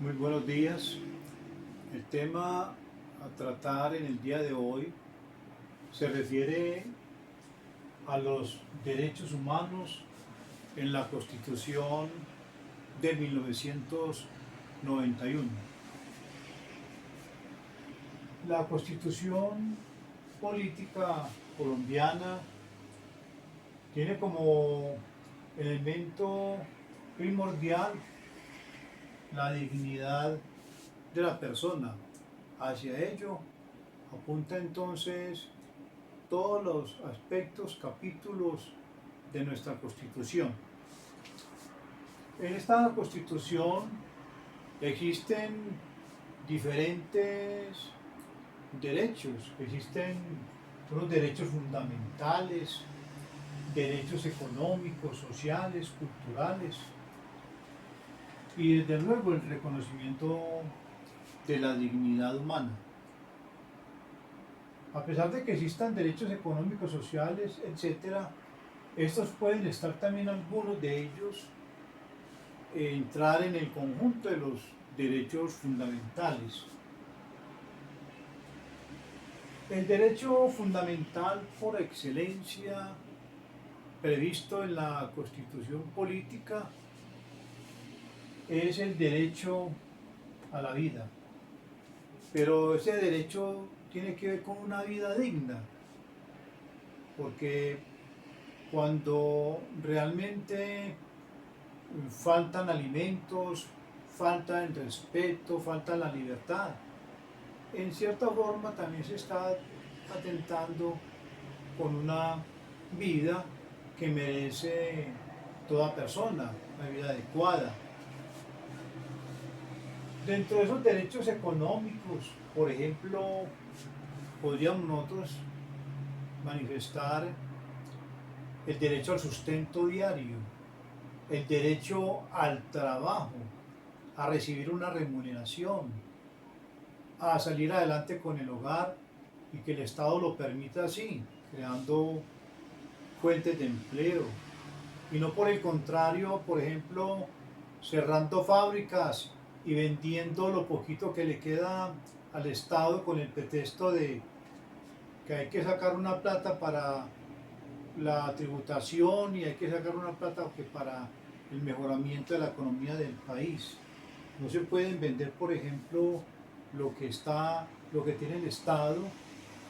Muy buenos días. El tema a tratar en el día de hoy se refiere a los derechos humanos en la Constitución de 1991. La Constitución política colombiana tiene como elemento primordial la dignidad de la persona. Hacia ello apunta entonces todos los aspectos, capítulos de nuestra Constitución. En esta Constitución existen diferentes derechos, existen unos derechos fundamentales, derechos económicos, sociales, culturales y desde luego el reconocimiento de la dignidad humana. A pesar de que existan derechos económicos, sociales, etc., estos pueden estar también algunos de ellos entrar en el conjunto de los derechos fundamentales. El derecho fundamental por excelencia previsto en la Constitución política es el derecho a la vida. Pero ese derecho tiene que ver con una vida digna, porque cuando realmente faltan alimentos, falta el respeto, falta la libertad, en cierta forma también se está atentando con una vida que merece toda persona, una vida adecuada. Dentro de esos derechos económicos, por ejemplo, podríamos nosotros manifestar el derecho al sustento diario, el derecho al trabajo, a recibir una remuneración, a salir adelante con el hogar y que el Estado lo permita así, creando fuentes de empleo. Y no por el contrario, por ejemplo, cerrando fábricas y vendiendo lo poquito que le queda al Estado con el pretexto de que hay que sacar una plata para la tributación y hay que sacar una plata para el mejoramiento de la economía del país. No se pueden vender, por ejemplo, lo que tiene el Estado,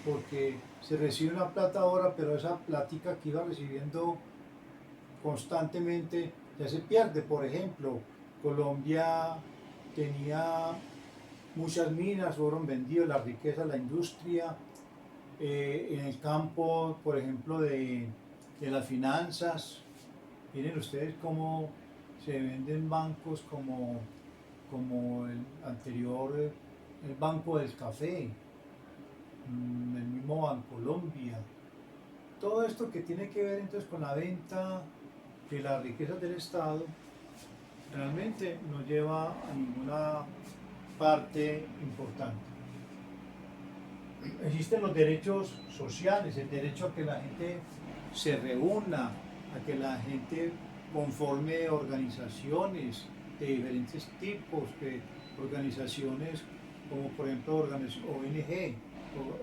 porque se recibe una plata ahora, pero esa plática que iba recibiendo constantemente ya se pierde. Por ejemplo, Colombia tenía muchas minas, fueron vendidas, la riqueza, la industria, en el campo, por ejemplo, de las finanzas. Miren ustedes cómo se venden bancos como el anterior, el Banco del Café, el mismo Bancolombia. Todo esto que tiene que ver entonces con la venta de las riquezas del Estado realmente no lleva a ninguna parte importante. Existen los derechos sociales, el derecho a que la gente se reúna, a que la gente conforme organizaciones de diferentes tipos, organizaciones como por ejemplo ONG,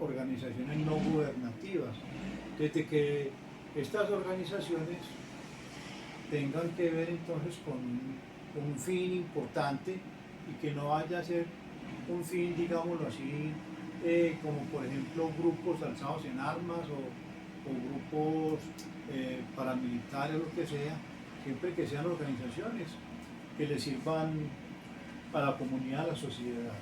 organizaciones no gubernativas, desde que estas organizaciones tengan que ver entonces con un fin importante y que no vaya a ser un fin, digámoslo así, como por ejemplo grupos alzados en armas o grupos paramilitares, lo que sea, siempre que sean organizaciones que le sirvan a la comunidad, a la sociedad.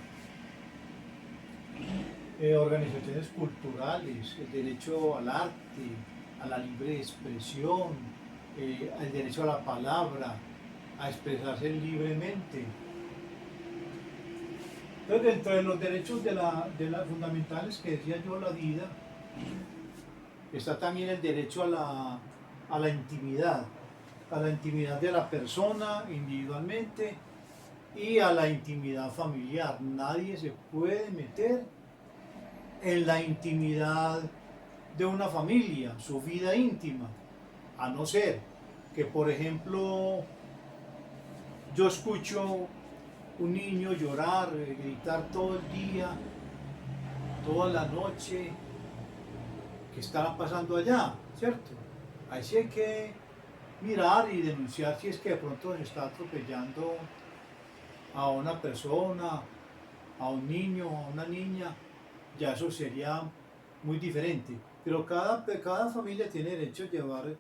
Organizaciones culturales, el derecho al arte, a la libre expresión, el derecho a la palabra, a expresarse libremente. Entonces, dentro de los derechos de las fundamentales que decía yo, la vida, está también el derecho a la intimidad de la persona individualmente y a la intimidad familiar. Nadie se puede meter en la intimidad de una familia, su vida íntima, a no ser que, por ejemplo, yo escucho un niño llorar, gritar todo el día, toda la noche, ¿qué estará pasando allá? ¿Cierto? Ahí sí hay que mirar y denunciar si es que de pronto se está atropellando a una persona, a un niño, a una niña, ya eso sería muy diferente. Pero cada familia tiene derecho a llevar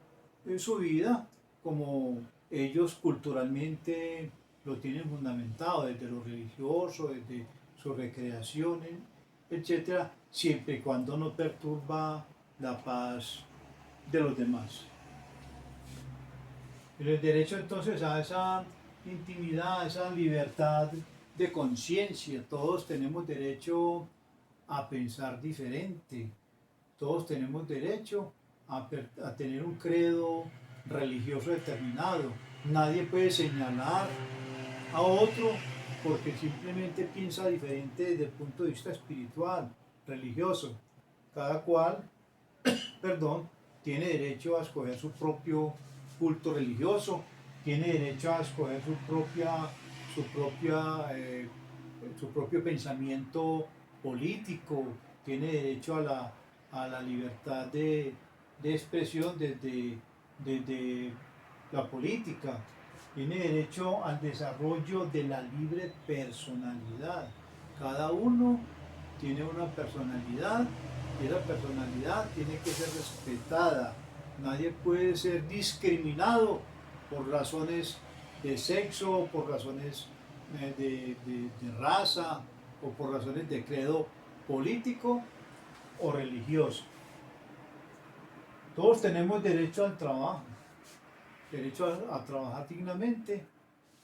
su vida como ellos culturalmente lo tienen fundamentado, desde lo religioso, desde su recreación, etcétera, siempre y cuando no perturba la paz de los demás. El derecho entonces a esa intimidad, a esa libertad de conciencia, todos tenemos derecho a pensar diferente, todos tenemos derecho a tener un credo religioso determinado. Nadie puede señalar a otro porque simplemente piensa diferente desde el punto de vista espiritual, religioso. Cada cual, perdón, tiene derecho a escoger su propio culto religioso, tiene derecho a escoger su propia, su propio pensamiento político, tiene derecho a la libertad de expresión desde la política, tiene derecho al desarrollo de la libre personalidad. Cada uno tiene una personalidad y esa personalidad tiene que ser respetada. Nadie puede ser discriminado por razones de sexo, por razones de raza o por razones de credo político o religioso. Todos tenemos derecho al trabajo, derecho a trabajar dignamente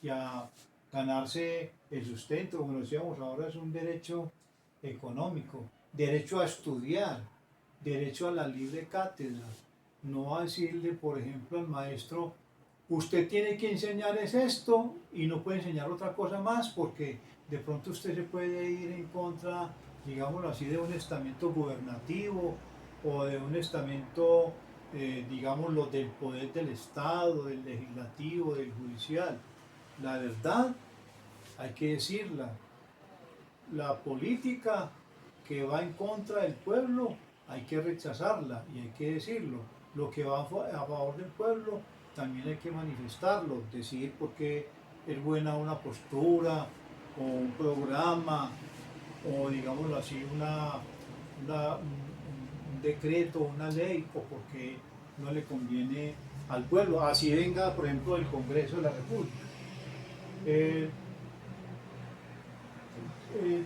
y a ganarse el sustento, como decíamos ahora, es un derecho económico, derecho a estudiar, derecho a la libre cátedra. No a decirle, por ejemplo, al maestro, usted tiene que enseñar es esto y no puede enseñar otra cosa más porque de pronto usted se puede ir en contra, digámoslo así, de un estamento gubernativo o de un estamento, digámoslo, del poder del Estado, del legislativo, del judicial. La verdad hay que decirla. La política que va en contra del pueblo hay que rechazarla y hay que decirlo. Lo que va a favor del pueblo también hay que manifestarlo, decir por qué es buena una postura o un programa o digámoslo así un decreto, una ley o porque no le conviene al pueblo. Así venga, por ejemplo, del Congreso de la República. Eh,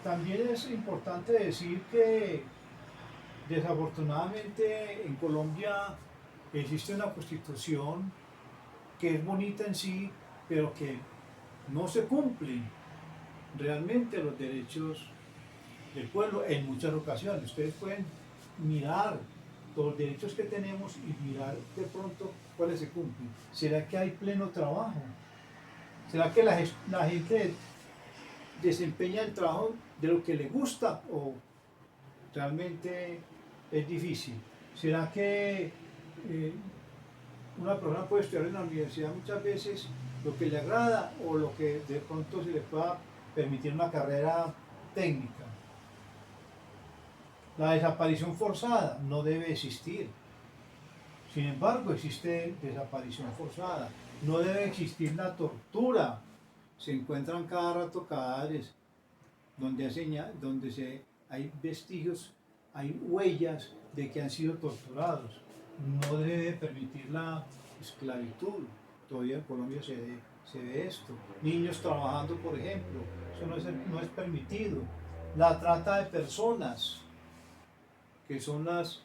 También es importante decir que desafortunadamente en Colombia existe una constitución que es bonita en sí, pero que no se cumplen realmente los derechos del pueblo en muchas ocasiones. Ustedes pueden mirar los derechos que tenemos y mirar de pronto cuáles se cumplen. ¿Será que hay pleno trabajo? ¿Será que la gente desempeña el trabajo de lo que le gusta o realmente es difícil? ¿Será que una persona puede estudiar en la universidad muchas veces lo que le agrada o lo que de pronto se le pueda permitir una carrera técnica? La desaparición forzada no debe existir. Sin embargo, existe desaparición forzada. No debe existir la tortura. Se encuentran cada rato cadáveres donde hay vestigios, hay huellas de que han sido torturados. No debe permitir la esclavitud. Todavía en Colombia se ve esto. Niños trabajando, por ejemplo, eso no es permitido. La trata de personas, que son las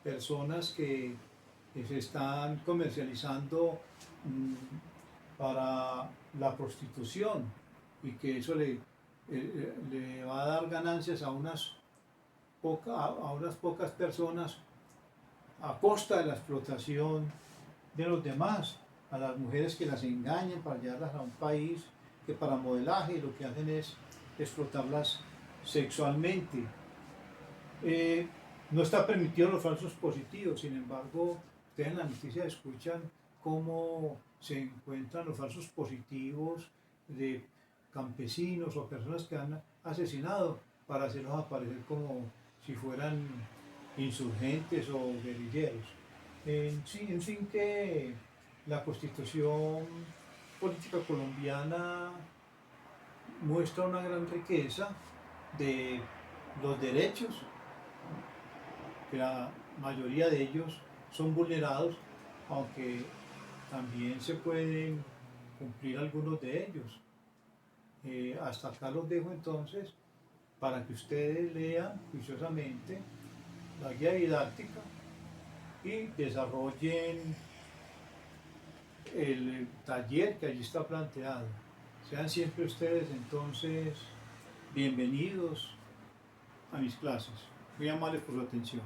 personas que se están comercializando para la prostitución y que eso le va a dar ganancias a a unas pocas personas a costa de la explotación de los demás, a las mujeres que las engañan para llevarlas a un país que para modelaje lo que hacen es explotarlas sexualmente. No está permitido los falsos positivos, sin embargo, ustedes en la noticia escuchan cómo se encuentran los falsos positivos de campesinos o personas que han asesinado para hacerlos aparecer como si fueran insurgentes o guerrilleros. En fin, que la constitución política colombiana muestra una gran riqueza de los derechos, que la mayoría de ellos son vulnerados, aunque también se pueden cumplir algunos de ellos. Hasta acá los dejo entonces para que ustedes lean juiciosamente la guía didáctica y desarrollen el taller que allí está planteado. Sean siempre ustedes entonces bienvenidos a mis clases. Muy amables por su atención.